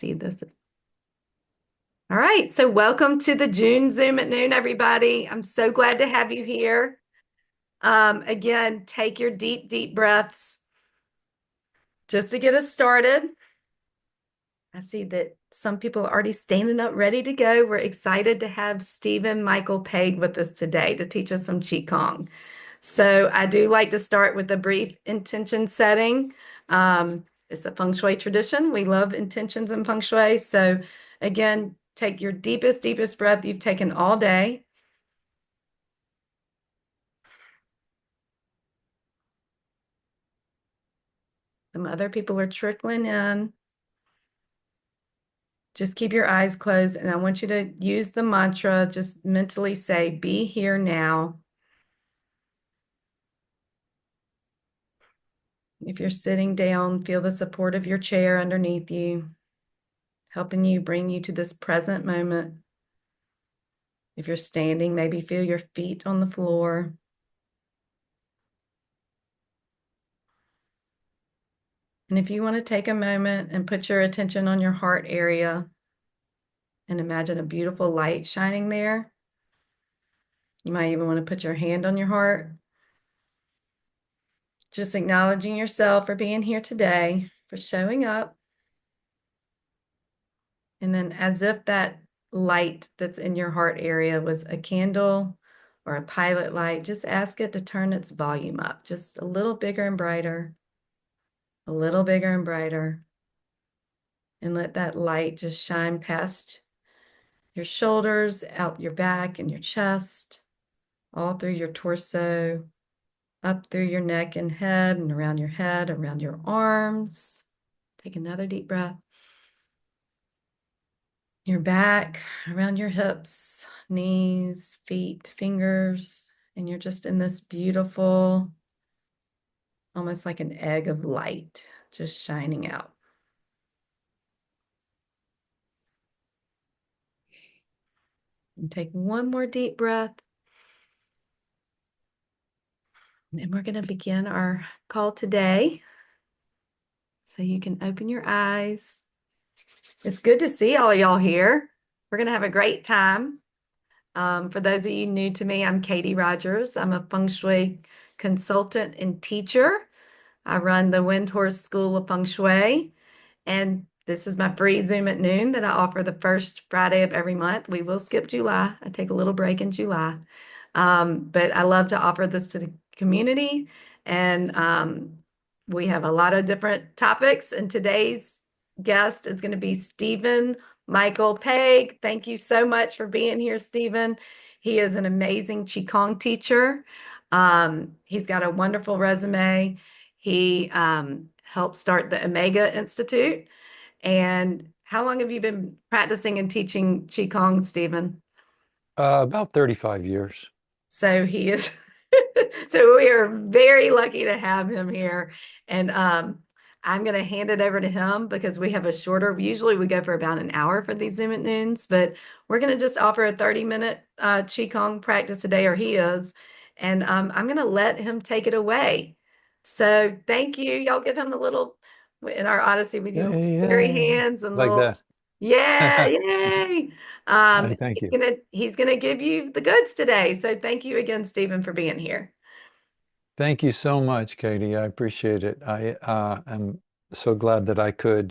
see this. All right, so welcome to the June Zoom at noon, everybody. I'm so glad to have you here. Again, take your deep, deep breaths just to get us started. I see that some people are already standing up ready to go. We're excited to have Stephen Michael Pegg with us today to teach us some Qigong. So I do like to start with a brief intention setting. It's a Feng Shui tradition. We love intentions in Feng Shui. So again, take your deepest, deepest breath you've taken all day. Some other people are trickling in. Just keep your eyes closed, and I want you to use the mantra. Just mentally say, be here now. If you're sitting down, feel the support of your chair underneath you, helping you bring you to this present moment. If you're standing, maybe feel your feet on the floor. And if you want to take a moment and put your attention on your heart area and imagine a beautiful light shining there, you might even want to put your hand on your heart. Just acknowledging yourself for being here today, for showing up. And then as if that light that's in your heart area was a candle or a pilot light, just ask it to turn its volume up just a little bigger and brighter, a little bigger and brighter. And let that light just shine past your shoulders, out your back and your chest, all through your torso, up through your neck and head, and around your head, around your arms. Take another deep breath. Your back, around your hips, knees, feet, fingers, and you're just in this beautiful, almost like an egg of light, just shining out. And take one more deep breath. And we're going to begin our call today. So you can open your eyes. It's good to see all y'all here. We're going to have a great time. For those of you new to me, I'm Katie Rogers. I'm a Feng Shui consultant and teacher. I run the Windhorse School of Feng Shui, and this is my free Zoom at noon that I offer the first Friday of every month. We will skip July. I take a little break in July. But I love to offer this to the community, and we have a lot of different topics, and today's guest is going to be Stephen Michael Pegg. Thank you so much for being here, Stephen. He is an amazing Qigong teacher. He's got a wonderful resume. He helped start the Omega Institute. And how long have you been practicing and teaching Qigong, Stephen? About 35 years. So he is, so we are very lucky to have him here. And I'm going to hand it over to him because we have a shorter, usually we go for about an hour for these Zoom at noons, but we're going to just offer a 30-minute Qigong practice a day, or he is. And I'm going to let him take it away. So thank you. Y'all give him a little, in our Odyssey, we do Yay, fairy yay. hands and Like little, that. yeah, yay. Thank He's you. gonna give you the goods today. So thank you again, Stephen, for being here. Thank you so much, Katie. I appreciate it. I am so glad that I could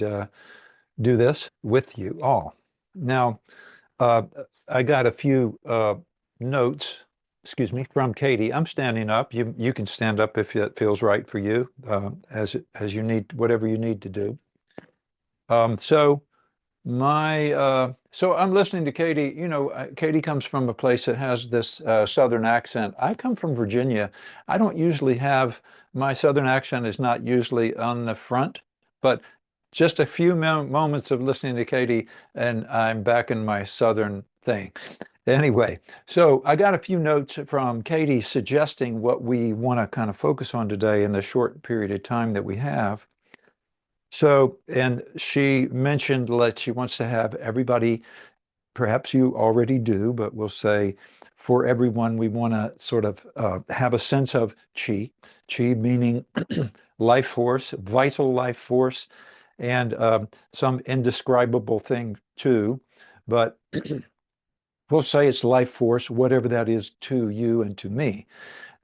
do this with you all. Now, uh, I got a few notes, excuse me, from Katie. I'm standing up. You can stand up if it feels right for you, as you need, whatever you need to do. So so I'm listening to Katie. Katie comes from a place that has this Southern accent. I come from Virginia. I don't usually have my Southern accent is not usually on the front, but just a few moments of listening to Katie, and I'm back in my Southern thing. Anyway, so I got a few notes from Katie suggesting what we want to kind of focus on today in the short period of time that we have. So, and she mentioned that she wants to have everybody, perhaps you already do, but we'll say for everyone, we want to sort of have a sense of chi, chi meaning life force, vital life force, and some indescribable thing too. But we'll say it's life force, whatever that is to you and to me.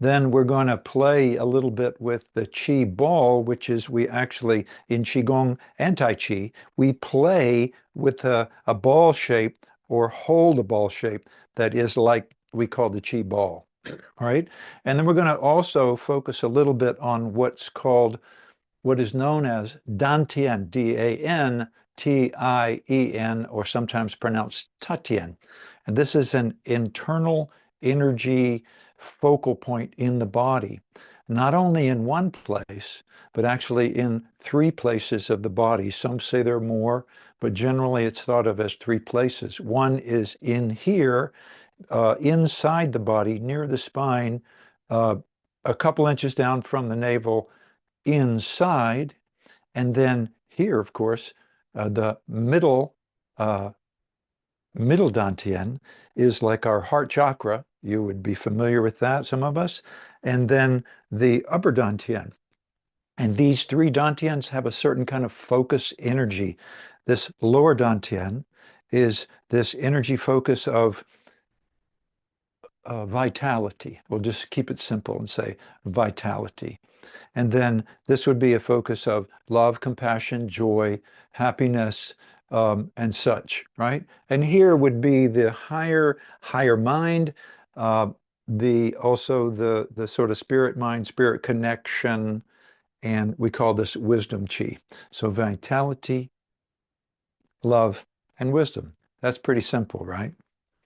Then we're going to play a little bit with the Qi ball, which is we actually, in Qigong and Tai Chi, we play with a ball shape or hold a ball shape that is like we call the Qi ball. All right. And then we're going to also focus a little bit on what is known as Dantien, Dantien, or sometimes pronounced Tatien. And this is an internal energy focal point in the body, not only in one place, but actually in three places of the body. Some say there are more, but generally it's thought of as three places. One is in here, inside the body, near the spine, uh, a couple inches down from the navel, inside. And then here, of course, the uh, middle dantian is like our heart chakra. You would be familiar with that, some of us. And then the upper dantian. And these three dantians have a certain kind of focus energy. This lower dantian is this energy focus of vitality. We'll just keep it simple and say vitality. And then this would be a focus of love, compassion, joy, happiness, and such, right? And here would be the higher mind, uh, the also the sort of spirit mind, spirit connection, and we call this wisdom chi. So vitality, love, and wisdom. That's pretty simple, right?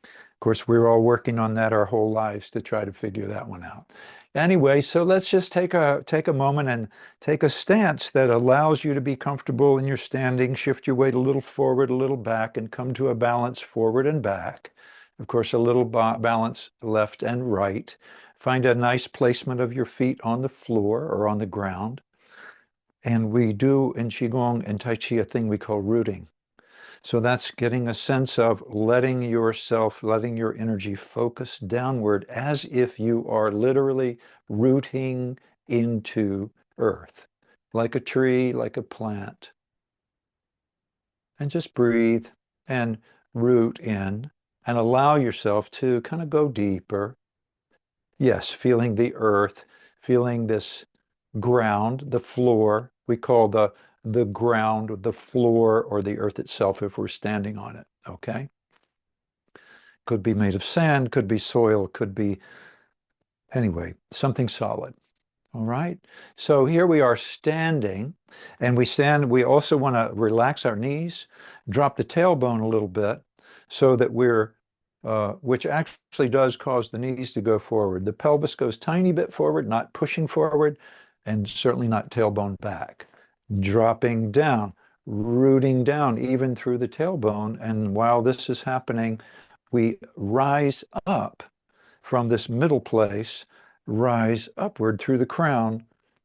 Of course, we're all working on that our whole lives to try to figure that one out. Anyway, so let's just take a moment and take a stance that allows you to be comfortable in your standing, shift your weight a little forward, a little back, and come to a balance forward and back. Of course, a little balance left and right. Find a nice placement of your feet on the floor or on the ground. And we do in Qigong and Tai Chi a thing we call rooting. So that's getting a sense of letting yourself, letting your energy focus downward as if you are literally rooting into earth, like a tree, like a plant. And just breathe and root in and allow yourself to kind of go deeper. Yes, feeling the earth, feeling this ground, the floor. We call the ground, the floor, or the earth itself if we're standing on it. Okay? Could be made of sand, could be soil, could be anyway, something solid. All right. So here we are standing, and we also want to relax our knees, drop the tailbone a little bit so that which actually does cause the knees to go forward. The pelvis goes tiny bit forward, not pushing forward, and certainly not tailbone back. Dropping down, rooting down even through the tailbone. And while this is happening, we rise up from this middle place, rise upward through the crown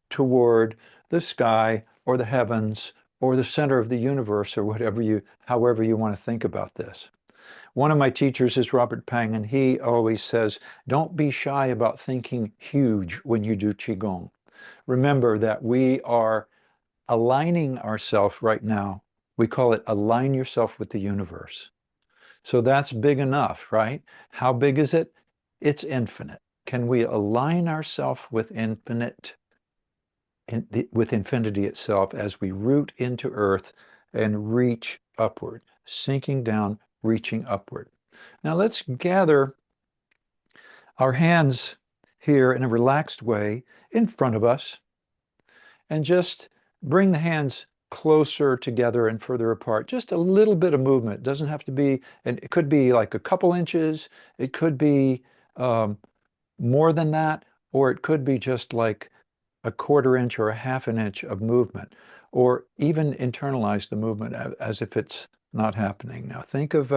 toward the sky or the heavens or the center of the universe or however you want to think about this. One of my teachers is Robert Pang, and he always says, don't be shy about thinking huge when you do Qigong. Remember that we are aligning ourselves right now. We call it align yourself with the universe. So that's big enough, right? How big is it? It's infinite. Can we align ourselves with with infinity itself as we root into earth and reach upward, sinking down, reaching upward? Now let's gather our hands here in a relaxed way in front of us and just bring the hands closer together and further apart. Just a little bit of movement. It doesn't have to be, and it could be like a couple inches. It could be um, more than that, or it could be just like a quarter inch or a half an inch of movement, or even internalize the movement as if it's not happening. Now think of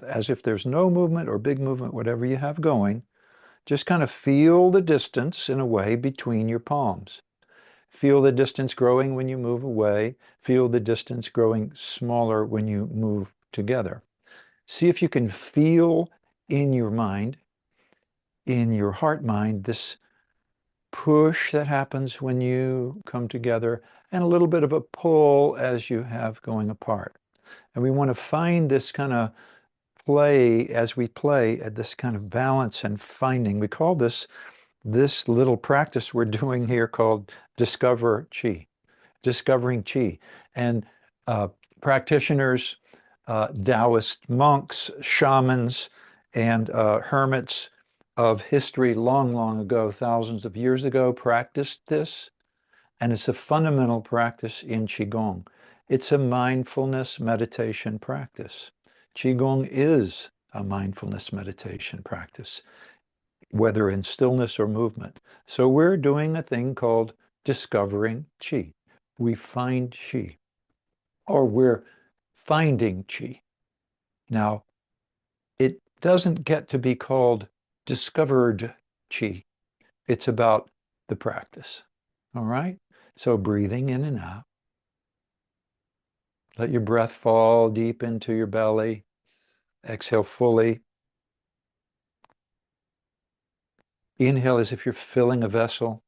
as if there's no movement or big movement, whatever you have going. Just kind of feel the distance in a way between your palms. Feel the distance growing when you move away. Feel the distance growing smaller when you move together. See if you can feel in your mind, in your heart mind, this push that happens when you come together, and a little bit of a pull as you have going apart. And we want to find this kind of play as we play at this kind of balance and finding. We call this little practice we're doing here called discover chi, discovering chi. And uh, practitioners, Taoist monks, shamans, and hermits of history long, long ago, thousands of years ago, practiced this. And it's a fundamental practice in Qigong. It's a mindfulness meditation practice. Qigong is a mindfulness meditation practice, whether in stillness or movement. So we're doing a thing called discovering Qi. We find Qi, or we're finding Qi. Now, it doesn't get to be called discovered Qi. It's about the practice. All right? So breathing in and out. Let your breath fall deep into your belly. Exhale fully. Inhale as if you're filling a vessel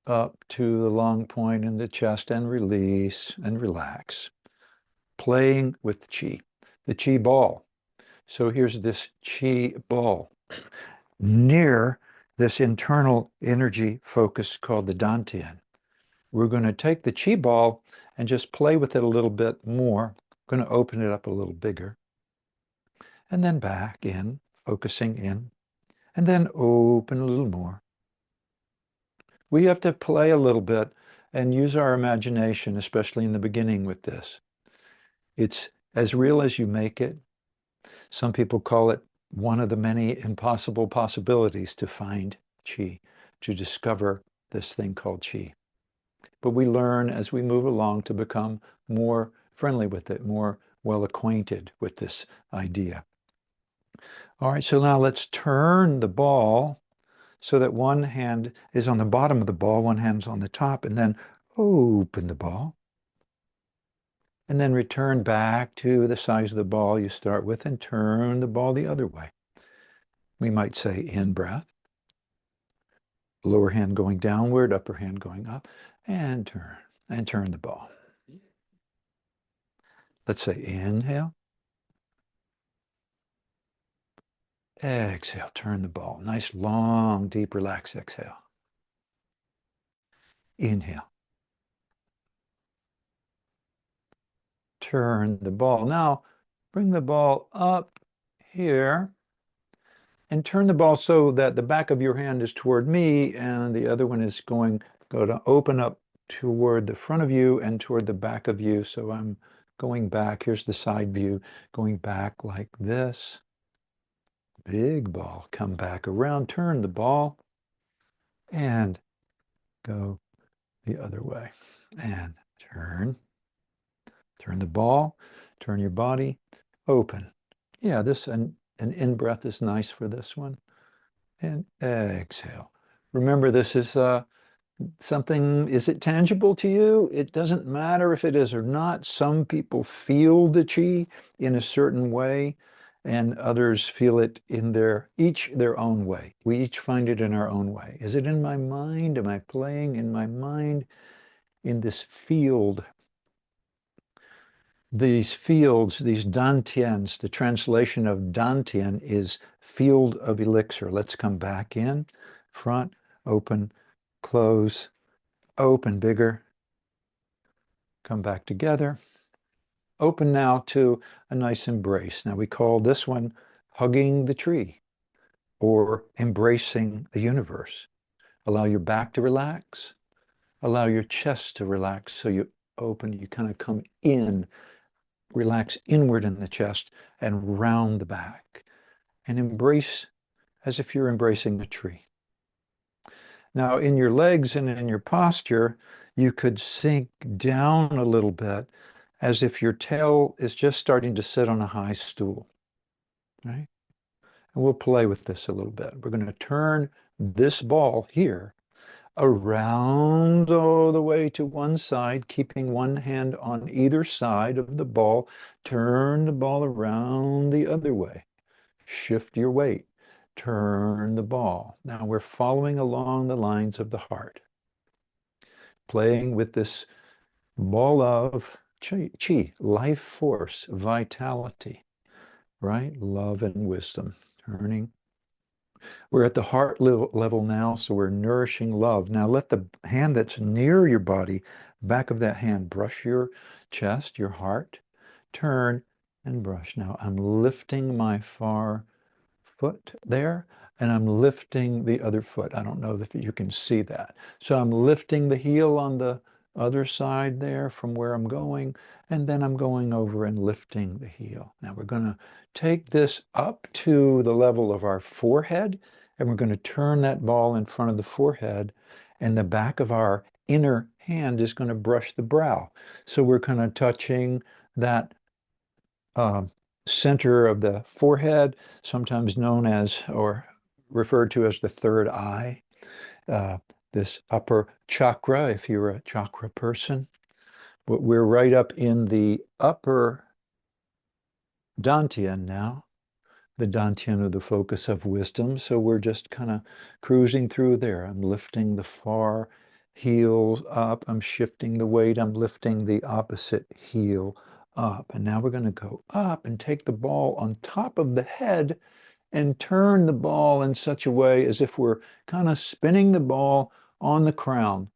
up to the long point in the chest, and release and relax. Playing with Qi, the Qi ball. So here's this Qi ball near this internal energy focus called the Dantian. We're going to take the Qi ball and just play with it a little bit more. We're going to open it up a little bigger. And then back in, focusing in. And then open a little more. We have to play a little bit and use our imagination, especially in the beginning with this. It's as real as you make it. Some people call it one of the many impossible possibilities to find Qi, to discover this thing called Qi. But we learn as we move along to become more friendly with it, more well acquainted with this idea. All right, so now let's turn the ball so that one hand is on the bottom of the ball, one hand's on the top, and then open the ball. And then return back to the size of the ball you start with and turn the ball the other way. We might say in breath, lower hand going downward, upper hand going up, and turn the ball. Let's say inhale, exhale, turn the ball. Nice, long, deep, relaxed exhale. Inhale. Turn the ball. Now, bring the ball up here and turn the ball so that the back of your hand is toward me and the other one is go to open up toward the front of you and toward the back of you. So I'm going back. Here's the side view, going back like this. Big ball. Come back around, turn the ball, and go the other way. And turn the ball, turn your body, open. Yeah, an in-breath is nice for this one. And exhale. Remember, this is something, is it tangible to you? It doesn't matter if it is or not. Some people feel the chi in a certain way, and others feel it in each their own way. We each find it in our own way. Is it in my mind? Am I playing in my mind in this field? These fields, these dantians, the translation of dantian is field of elixir. Let's come back in, front, open, close, open, bigger, come back together. Open now to a nice embrace. Now we call this one hugging the tree or embracing the universe. Allow your back to relax. Allow your chest to relax so you open, you kind of come in, relax inward in the chest and round the back and embrace as if you're embracing a tree. Now, in your legs and in your posture, you could sink down a little bit as if your tail is just starting to sit on a high stool, right? And we'll play with this a little bit. We're going to turn this ball here around all the way to one side, keeping one hand on either side of the ball. Turn the ball around the other way. Shift your weight. Turn the ball. Now we're following along the lines of the heart. playing with this ball of chi, life force, vitality, right? Love and wisdom, turning. We're at the heart level now, so we're nourishing love. Now let the hand that's near your body, back of that hand, brush your chest, your heart, turn and brush. Now I'm lifting my far foot there, and I'm lifting the other foot. I don't know if you can see that. So I'm lifting the heel on the other side there from where I'm going, and then I'm going over and lifting the heel. Now we're going to take this up to the level of our forehead, and we're going to turn that ball in front of the forehead, and the back of our inner hand is going to brush the brow. So we're kind of touching that uh, center of the forehead, sometimes known as or referred to as the third eye, uh, this upper chakra, if you're a chakra person. But we're right up in the upper dantian now, the dantian of the focus of wisdom. So we're just kind of cruising through there. I'm lifting the far heel up. I'm shifting the weight. I'm lifting the opposite heel up. And now we're going to go up and take the ball on top of the head and turn the ball in such a way as if we're kind of spinning the ball on the crown,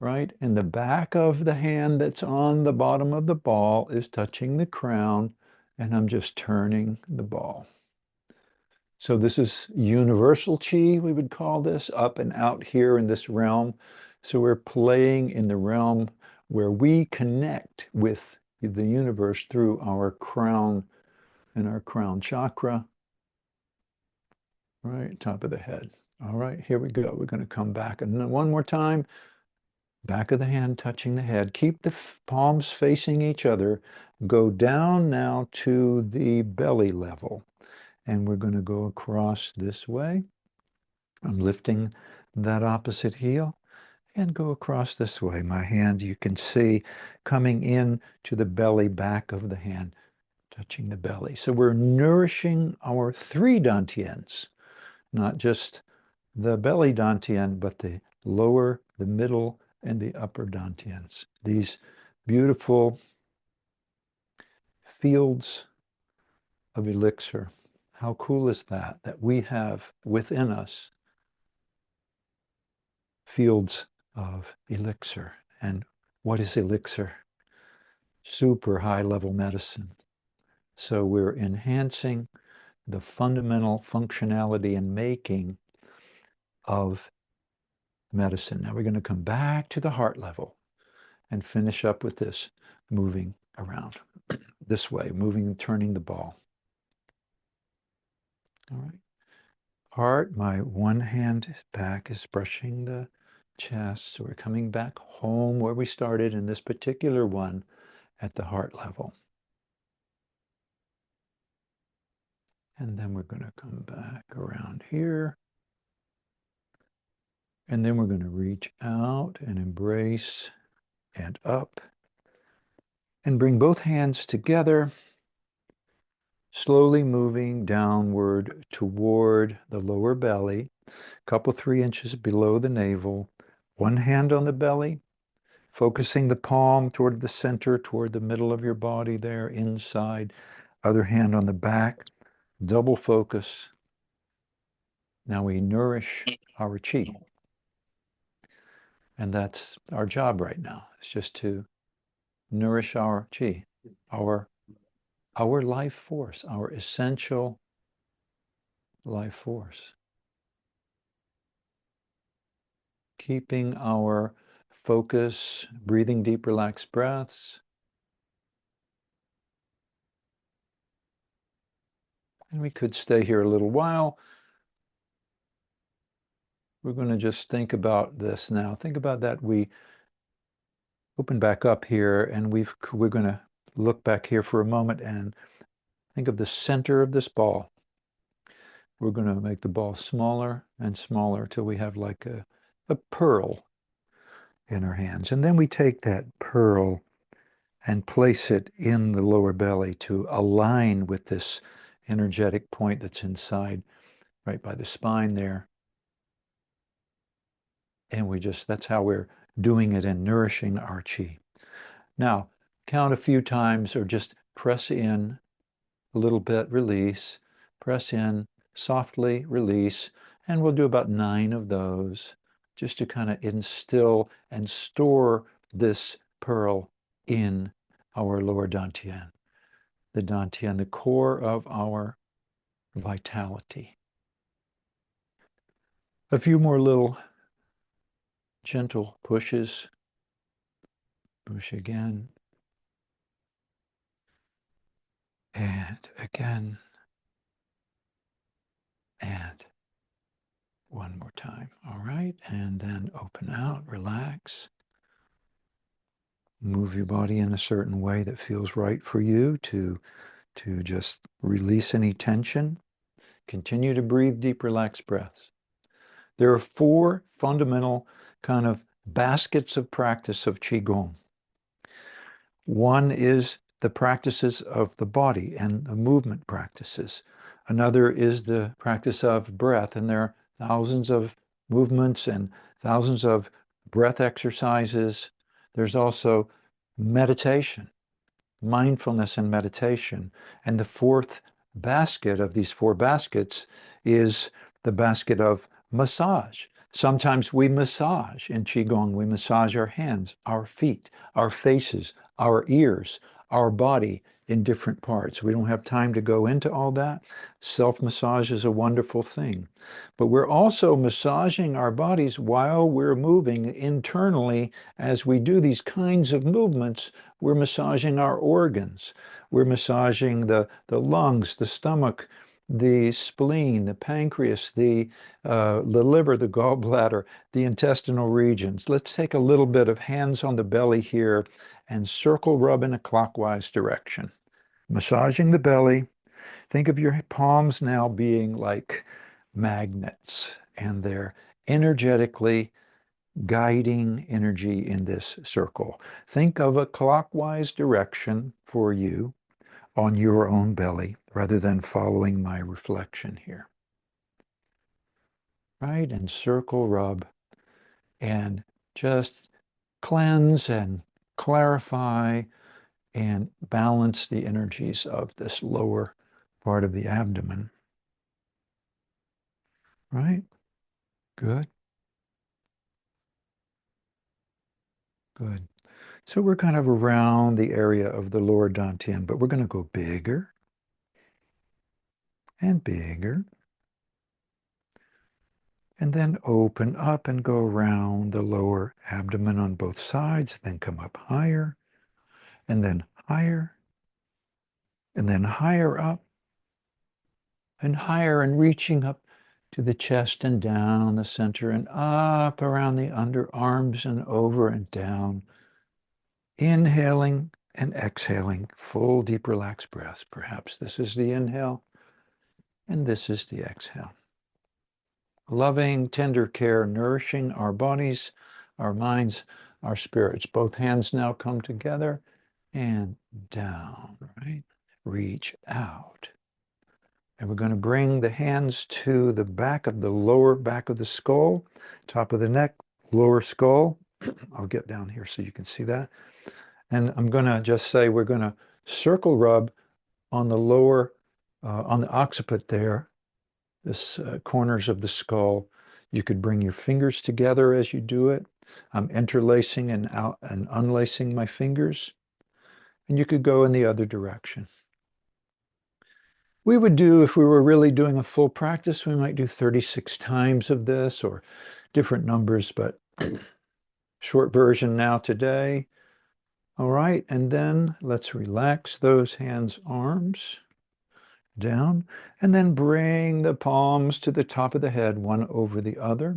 right? And the back of the hand that's on the bottom of the ball is touching the crown, and I'm just turning the ball. So this is universal chi, we would call this, up and out here in this realm. So we're playing in the realm where we connect with the universe through our crown and our crown chakra, right, top of the head. All right, here we go. We're going to come back. And then one more time, back of the hand touching the head. Keep the palms facing each other. Go down now to the belly level. And we're going to go across this way. I'm lifting that opposite heel and go across this way. My hand, you can see, coming in to the belly, back of the hand, touching the belly. So we're nourishing our three dantians, not just the belly dantian, but the lower, the middle, and the upper dantians. These beautiful fields of elixir. How cool is that, that we have within us fields of elixir. And what is elixir? Super high level medicine. So we're enhancing the fundamental functionality and making of medicine. Now we're going to come back to the heart level and finish up with this, moving around this way, moving, turning the ball. All right. Heart, my one hand back is brushing the chest. So we're coming back home where we started in this particular one at the heart level. And then we're going to come back around here. And then we're going to reach out and embrace and up. And bring both hands together, slowly moving downward toward the lower belly, a couple 3 inches below the navel. One hand on the belly, focusing the palm toward the center, toward the middle of your body there, inside. Other hand on the back, double focus. Now we nourish our chi. And that's our job right now. It's just to nourish our chi, our life force, our essential life force. Keeping our focus, breathing deep, relaxed breaths. And we could stay here a little while. We're going to just think about this now. Think about that. We open back up here, and we're going to look back here for a moment and think of the center of this ball. We're going to make the ball smaller and smaller till we have like a pearl in our hands. And then we take that pearl and place it in the lower belly to align with this energetic point that's inside, right by the spine there. And that's how we're doing it and nourishing our qi. Now, count a few times or just press in a little bit, release, press in, softly release, and we'll do about 9 of those just to kind of instill and store this pearl in our lower dantian, the core of our vitality. A few more little gentle pushes. Push again. And again. And one more time. All right. And then open out, relax. Move your body in a certain way that feels right for you to just release any tension. Continue to breathe deep, relaxed breaths. There are 4 fundamental kind of baskets of practice of Qigong. One is the practices of the body and the movement practices. Another is the practice of breath, and there are thousands of movements and thousands of breath exercises. There's also meditation, mindfulness and meditation. And the 4th basket of these 4 baskets is the basket of massage. Sometimes we massage in Qigong. We massage our hands, our feet, our faces, our ears, our body in different parts. We don't have time to go into all that. Self-massage is a wonderful thing. But we're also massaging our bodies while we're moving internally. As we do these kinds of movements, we're massaging our organs. We're massaging the lungs, the stomach, the spleen, the pancreas, the liver, the gallbladder, the intestinal regions. Let's take a little bit of hands on the belly here and circle rub in a clockwise direction. Massaging the belly. Think of your palms now being like magnets, and they're energetically guiding energy in this circle. Think of a clockwise direction for you on your own belly rather than following my reflection here. Right? And circle rub and just cleanse and clarify and balance the energies of this lower part of the abdomen. Right? Good. Good. So we're kind of around the area of the lower dantian, but we're going to go bigger and bigger. And then open up and go around the lower abdomen on both sides, then come up higher, and then higher, and then higher up, and higher, and reaching up to the chest and down the center and up around the underarms and over and down. Inhaling and exhaling, full deep relaxed breaths. Perhaps this is the inhale and this is the exhale. Loving, tender care, nourishing our bodies, our minds, our spirits. Both hands now come together and down, right? Reach out. And we're going to bring the hands to the back of the lower back of the skull, top of the neck, lower skull. I'll get down here so you can see that. And I'm going to just say we're going to circle rub on the lower, on the occiput there, this corners of the skull. You could bring your fingers together as you do it. I'm interlacing and out and unlacing my fingers. And you could go in the other direction. We would do, if we were really doing a full practice, we might do 36 times of this or different numbers, but short version now today. All right, and then let's relax those hands, arms down, and then bring the palms to the top of the head, one over the other.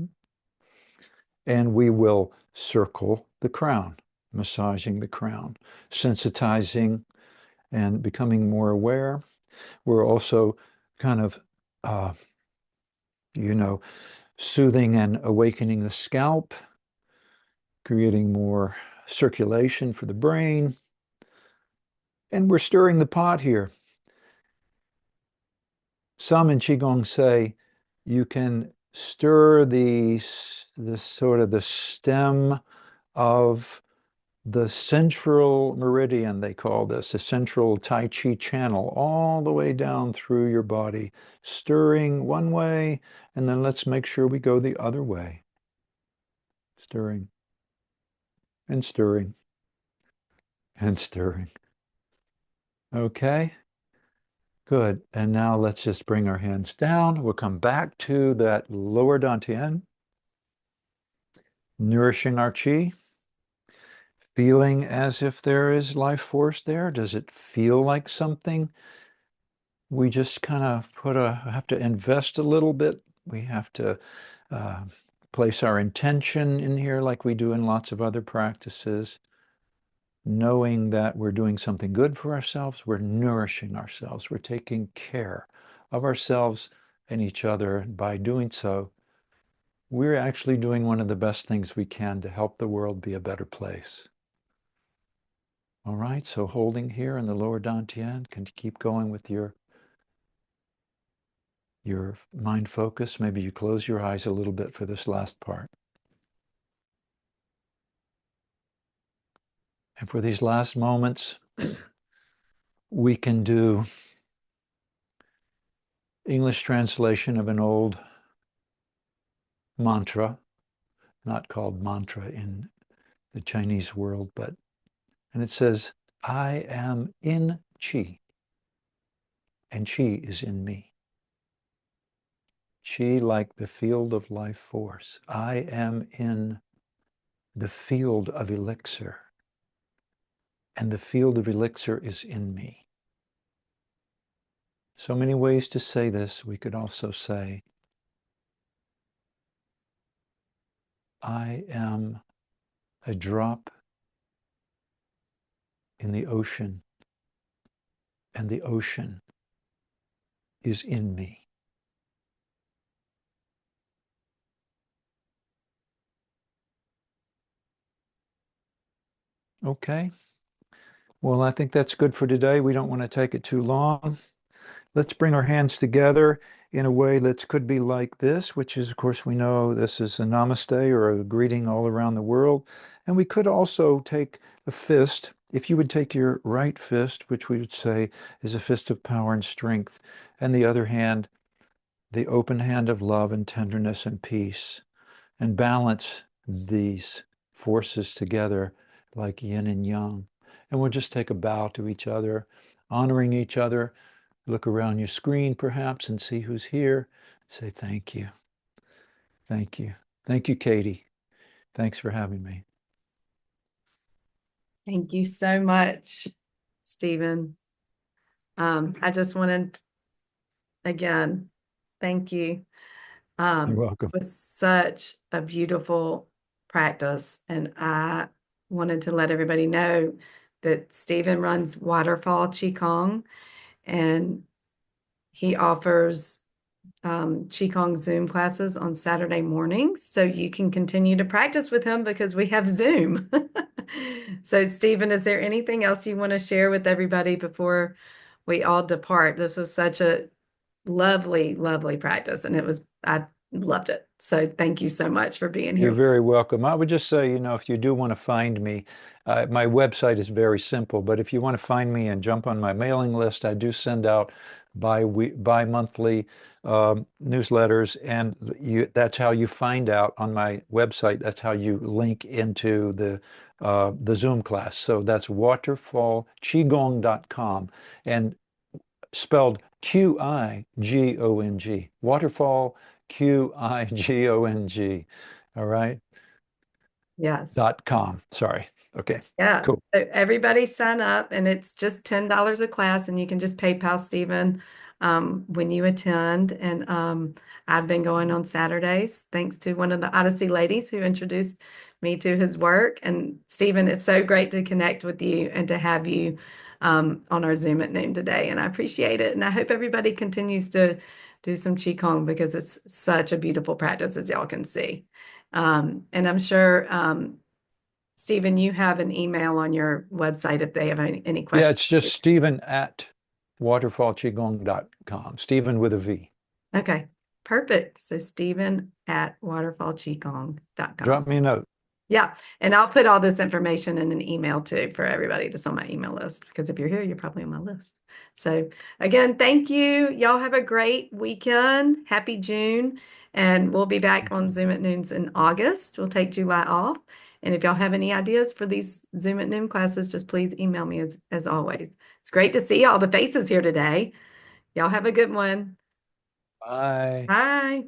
And we will circle the crown, massaging the crown, sensitizing and becoming more aware. We're also kind of, soothing and awakening the scalp, creating more circulation for the brain. And we're stirring the pot here. Some in Qigong say you can stir the sort of the stem of the central meridian, they call this, the central Tai Chi channel, all the way down through your body, stirring one way, and then let's make sure we go the other way. Stirring and stirring and stirring. Okay, good. And now let's just bring our hands down. We'll come back to that lower dantian, nourishing our chi, feeling as if there is life force there. Does it feel like something? We just kind of have to invest a little bit. We have to uh, place our intention in here like we do in lots of other practices, knowing that we're doing something good for ourselves, we're nourishing ourselves, we're taking care of ourselves and each other. By doing so, we're actually doing one of the best things we can to help the world be a better place. All right, so holding here in the lower dantian, can you keep going with your mind focus? Maybe you close your eyes a little bit for this last part. And for these last moments, we can do English translation of an old mantra, not called mantra in the Chinese world, and it says, I am in Qi, and Qi is in me. Qi like the field of life force. I am in the field of elixir, and the field of elixir is in me. So many ways to say this. We could also say, I am a drop in the ocean, and the ocean is in me. Okay. Well, I think that's good for today. We don't want to take it too long. Let's bring our hands together in a way that could be like this, which is, of course, we know this is a namaste or a greeting all around the world. And we could also take a fist. If you would take your right fist, which we would say is a fist of power and strength, and the other hand, the open hand of love and tenderness and peace, and balance these forces together like yin and yang. And we'll just take a bow to each other, honoring each other. Look around your screen perhaps and see who's here. Say thank you. Thank you. Thank you, Katie. Thanks for having me. Thank you so much, Stephen. I just wanted, again, thank you. You're It welcome. was such a beautiful practice. And I wanted to let everybody know that Stephen runs Waterfall Qigong, and he offers Qigong Zoom classes on Saturday mornings. So you can continue to practice with him because we have Zoom. So, Stephen, is there anything else you want to share with everybody before we all depart? This was such a lovely, lovely practice, and I loved it. So, thank you so much for being You're here. very welcome. I would just say, if you do want to find me, my website is very simple, but if you want to find me and jump on my mailing list, I do send out bi-monthly newsletters, and that's how you find out on my website. That's how you link into the Zoom class. So that's waterfallqigong.com, and spelled Qigong. Waterfall Qigong. All right. Yes. .com. Sorry. Okay. Yeah. Cool. So everybody sign up, and it's just $10 a class, and you can just PayPal Stephen when you attend. And I've been going on Saturdays thanks to one of the Odyssey ladies who introduced me to his work. And Stephen, it's so great to connect with you and to have you on our Zoom at noon today. And I appreciate it. And I hope everybody continues to do some Qigong because it's such a beautiful practice, as y'all can see. And I'm sure Stephen, you have an email on your website if they have any Yeah, questions. it's just Stephen at waterfallqigong.com. Stephen with a V. Okay, perfect. So Stephen at waterfallqigong.com. Drop me a note. Yeah. And I'll put all this information in an email too for everybody that's on my email list. Because if you're here, you're probably on my list. So again, thank you. Y'all have a great weekend. Happy June. And we'll be back on Zoom at Noons in August. We'll take July off. And if y'all have any ideas for these Zoom at Noon classes, just please email me as always. It's great to see all the faces here today. Y'all have a good one. Bye. Bye.